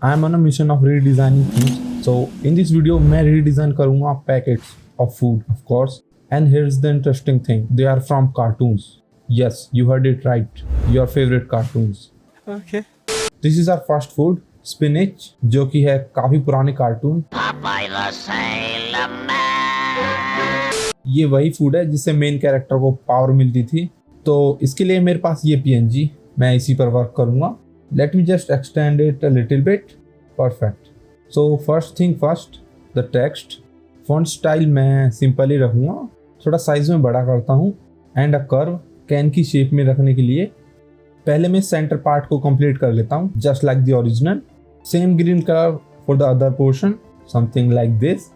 I am on a mission of redesigning things. So in this video मैं redesign करूंगा packets of food of course. And here is the interesting thing, they are from cartoons. Yes, you heard it right, your favourite cartoons. Okay. This is our first food, spinach, जो कि है काफी पुराने cartoon. ये वही food है जिससे main character को पावर मिलती थी. तो इसके लिए मेरे पास ये PNG, मैं इसी पर वर्क करूंगा. Late me just extend it a little bit. Perfect. So first thing first, the text. Font style मैं सिंपल ही रखूंगा, थोड़ा साइज में बड़ा करता हूँ. एंड अ कर्व, कैन की शेप में रखने के लिए पहले मैं सेंटर पार्ट को कंप्लीट कर लेता हूँ, just like the original. Same green colour for the other portion, something like this.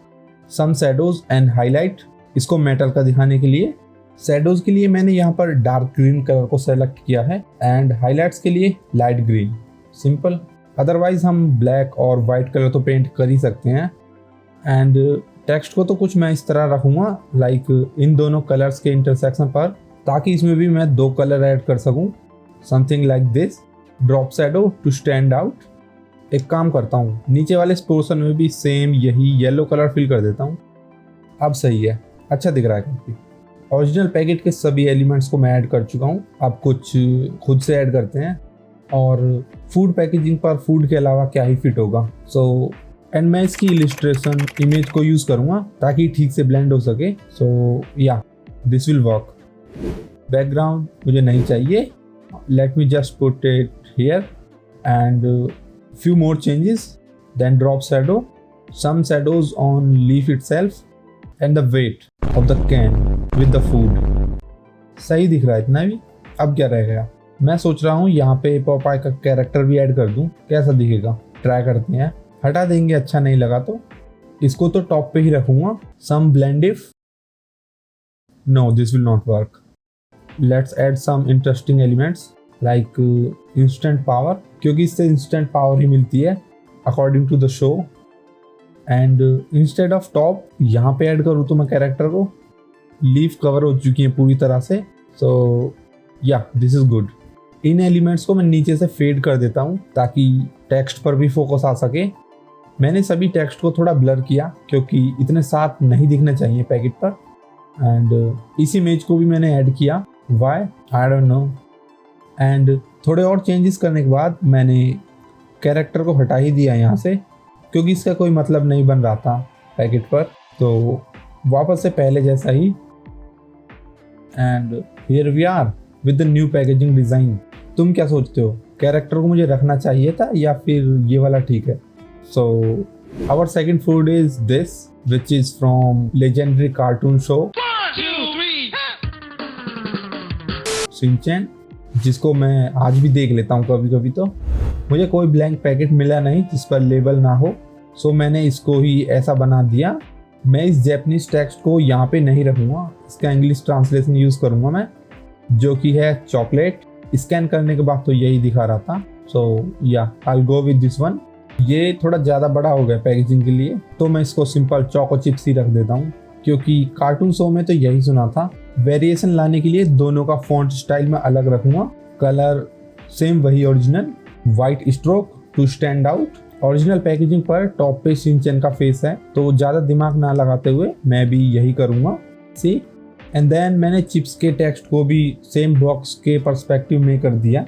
Some shadows and highlight, इसको मेटल का दिखाने के लिए. शैडोज के लिए मैंने यहाँ पर डार्क ग्रीन कलर को सेलेक्ट किया है एंड हाईलाइट्स के लिए लाइट ग्रीन. सिंपल. अदरवाइज हम ब्लैक और वाइट कलर तो पेंट कर ही सकते हैं. एंड टेक्स्ट को तो कुछ मैं इस तरह रखूंगा, लाइक इन दोनों कलर्स के इंटरसेक्शन पर, ताकि इसमें भी मैं दो कलर ऐड कर सकूं. Something like this. Drop shadow to stand out. एक काम करता हूँ, नीचे वाले इस पोर्शन में भी सेम यही येलो कलर फिल कर देता हूँ. अब सही है, अच्छा दिख रहा है काफी. ओरिजिनल पैकेट के सभी एलिमेंट्स को मैं ऐड कर चुका हूँ. अब कुछ खुद से ऐड करते हैं. और फूड पैकेजिंग पर फूड के अलावा क्या ही फिट होगा. सो एंड मैं इसकी इलिस्ट्रेशन इमेज को यूज करूँगा ताकि ठीक से ब्लेंड हो सके. सो या, दिस विल वर्क. बैकग्राउंड मुझे नहीं चाहिए. Late me just put it here and few more changes. Then drop shadow, some shadows on leaf itself, and the weight of the can with the food. सही दिख रहा है इतना भी. अब क्या रह गया, मैं सोच रहा हूँ यहाँ पे पॉपाई का कैरेक्टर भी ऐड कर दूँ, कैसा दिखेगा. ट्राई करते हैं. हटा देंगे, अच्छा नहीं लगा तो. इसको तो टॉप पे ही रखूंगा. some blend if. no, this will not work. let's add some interesting elements like instant power, क्योंकि इससे इंस्टेंट पावर ही मिलती है according to the show. And instead of top यहाँ पे ऐड करूँ तो मैं कैरेक्टर को, लीफ कवर हो चुकी है पूरी तरह से. सो या, this is good. In elements को मैं नीचे से फेड कर देता हूँ ताकि टेक्स्ट पर भी फोकस आ सके. मैंने सभी टेक्स्ट को थोड़ा ब्लर किया क्योंकि इतने साथ नहीं दिखने चाहिए पैकेट पर. एंड इस इमेज को भी मैंने ऐड किया. Why, I don't know. And थोड़े और चेंजेस करने के बाद मैंने कैरेक्टर को हटा ही दिया यहाँ से, क्योंकि इसका कोई मतलब नहीं बन रहा था पैकेट पर. तो वापस से पहले जैसा ही. And here we are with the new packaging design. तुम क्या सोचते हो, कैरेक्टर को मुझे रखना चाहिए था या फिर ये वाला ठीक है? So our second food is this, which is from legendary cartoon show Shinchan, जिसको मैं आज भी देख लेता हूँ कभी कभी. तो मुझे कोई ब्लैंक पैकेट मिला नहीं जिस पर लेबल ना हो, सो मैंने इसको ही ऐसा बना दिया. मैं इस जैपनीज टेक्स्ट को यहाँ पे नहीं रखूँगा, इसका इंग्लिश ट्रांसलेशन यूज़ करूँगा मैं, जो कि है चॉकलेट. स्कैन करने के बाद तो यही दिखा रहा था. सो या, आई गो विद दिस वन. ये थोड़ा ज़्यादा बड़ा हो गया पैकेजिंग के लिए, तो मैं इसको सिंपल चोको चिप्स ही रख देता हूँ, क्योंकि कार्टून शो में तो यही सुना था. वेरिएशन लाने के लिए दोनों का फॉन्ट स्टाइल में अलग रखूंगा. कलर सेम वही original, white stroke to stand out. Original packaging पर टॉप पे शिनचैन का फेस है, तो ज़्यादा दिमाग ना लगाते हुए मैं भी यही करूँगा. सी. एंड देन मैंने चिप्स के टेक्स्ट को भी सेम बॉक्स के पर्सपेक्टिव में कर दिया.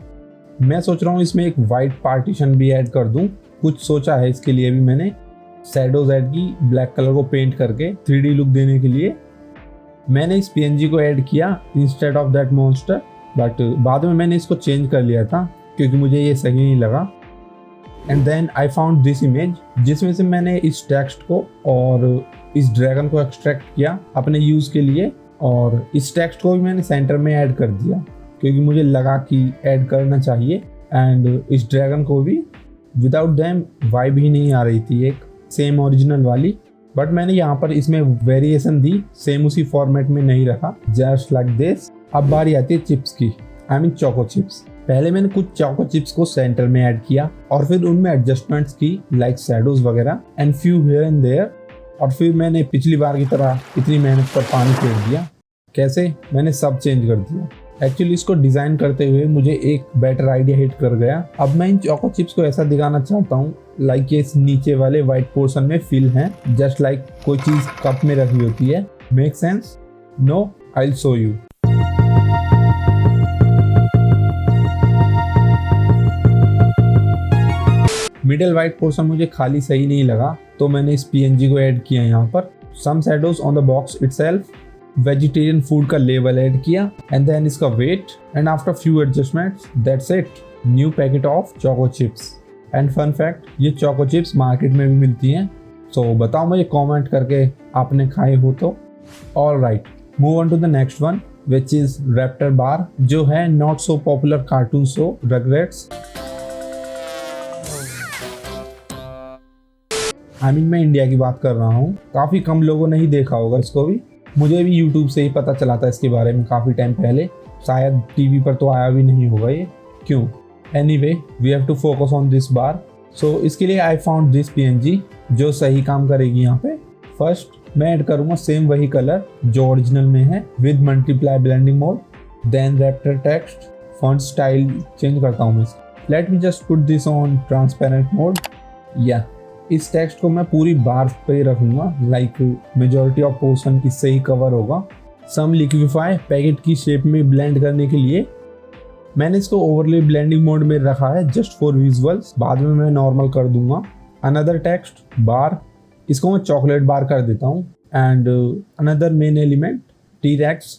मैं सोच रहा हूँ इसमें एक वाइट पार्टीशन भी ऐड कर दूँ. कुछ सोचा है इसके लिए भी मैंने. शैडोज ऐड की ब्लैक कलर को पेंट करके 3D लुक देने के लिए. मैंने इस PNG को ऐड किया instead of that monster, but बाद में मैंने इसको चेंज कर लिया था क्योंकि मुझे ये सही नहीं लगा. And then I found this image, जिसमें से मैंने इस टेक्स्ट को और इस ड्रैगन को एक्सट्रैक्ट किया अपने यूज़ के लिए. और इस टेक्स्ट को भी मैंने सेंटर में ऐड कर दिया क्योंकि मुझे लगा कि ऐड करना चाहिए. एंड इस ड्रैगन को भी विदाउट दैम वाइब ही नहीं आ रही थी एक सेम ओरिजिनल वाली. बट मैंने यहाँ पर इसमें वेरिएशन दी, सेम उसी फॉर्मेट में नहीं रखा, जस्ट लाइक दिस. अब बारी आती है चिप्स की, आई मीन चोको चिप्स. पहले मैंने कुछ चोको चिप्स को सेंटर में ऐड किया और फिर उनमें एडजस्टमेंट्स की, लाइक शैडोज वगैरह and few here and there. और फिर मैंने पिछली बार की तरह इतनी मेहनत पर पानी फेर दिया. कैसे? मैंने सब चेंज कर दिया. एक्चुअली इसको डिजाइन करते हुए मुझे एक बेटर आइडिया हिट कर गया। अब मैं इन चोको चिप्स को ऐसा दिखाना चाहता हूँ लाइक ये इस नीचे वाले व्हाइट पोर्शन में फिल है, जस्ट लाइक कोई चीज कप में रखी होती है। Make sense? No, I will show you. Middle white portion मुझे खाली सही नहीं लगा, तो मैंने इस PNG को ऐड किया यहाँ पर। Some shadows on the box itself, vegetarian food का लेबल ऐड किया एंड देन इसका weight and after few adjustments that's it, new packet of choco chips. And fun fact, ये चोको चिप्स मार्केट में भी मिलती हैं, सो बताओ मुझे कमेंट करके आपने खाए हो तो। Alright, move on to the next one which is raptor bar, जो है not so popular cartoon show Rugrats. मैं इंडिया की बात कर रहा हूँ, काफ़ी कम लोगों ने ही देखा होगा इसको भी। मुझे भी यूट्यूब से ही पता चला था इसके बारे में काफ़ी टाइम पहले, शायद टीवी पर तो आया भी नहीं होगा ये, क्यों। Anyway, we have to focus on this bar. So इसके लिए आई फाउंड दिस PNG जो सही काम करेगी यहाँ पे। फर्स्ट मैं ऐड करूँगा सेम वही कलर जो ओरिजिनल में है with multiply blending mode. Then raptor text font style change करता हूँ मैं। Let me just put this on transparent mode. या इस टेक्स्ट को मैं पूरी बार पे रखूंगा, लाइक मेजॉरिटी ऑफ पोर्शन इससे ही कवर होगा। सम लिक्विफाई पैकेट की शेप में ब्लेंड करने के लिए मैंने इसको ओवरले ब्लेंडिंग मोड में रखा है जस्ट फॉर विजुअल्स, बाद में मैं नॉर्मल कर दूंगा। अनदर टेक्स्ट बार, इसको मैं चॉकलेट बार कर देता हूँ। And another main element T-Rex,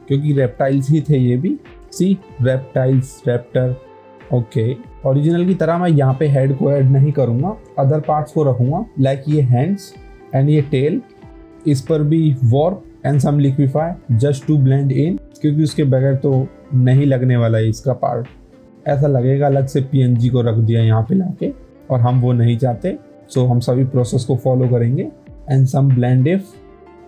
क्योंकि रेप्टाइल्स ही थे ये भी। सी रेप्टाइल्स, रैप्टर। ओके, ओरिजिनल की तरह मैं यहाँ पे हेड को ऐड नहीं करूँगा, अदर पार्ट्स को रखूँगा लाइक ये हैंड्स एंड ये टेल। इस पर भी warp and some liquify just to blend in, क्योंकि उसके बगैर तो नहीं लगने वाला है इसका पार्ट। ऐसा लगेगा अलग से PNG को रख दिया यहाँ पे लाके, और हम वो नहीं चाहते। सो हम सभी प्रोसेस को फॉलो करेंगे। And some blend if,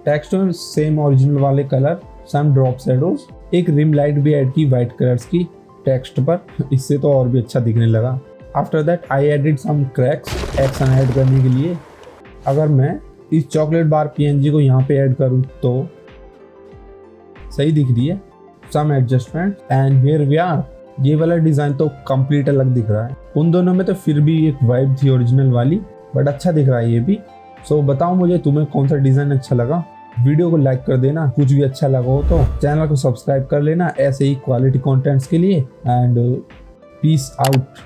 text में सेम ओरिजिनल वाले कलर, सम ड्रॉप शैडोज, एक रिम लाइट भी ऐड की वाइट कलर्स की टेक्स्ट पर, इससे तो और भी अच्छा दिखने लगा। After that I added some cracks action add करने के लिए। अगर मैं इस चॉकलेट बार PNG को यहाँ पे ऐड करूँ तो सही दिख रही है। Some adjustment and here we are. ये वाला डिज़ाइन तो कंप्लीट अलग दिख रहा है, उन दोनों में तो फिर भी एक वाइब थी ओरिजिनल वाली, बट अच्छा दिख रहा है ये भी। सो बताओ मुझे तुम्हें कौन सा डिज़ाइन अच्छा लगा। वीडियो को लाइक कर देना, कुछ भी अच्छा लगा हो तो चैनल को सब्सक्राइब कर लेना ऐसे ही क्वालिटी कंटेंट्स के लिए। And peace out.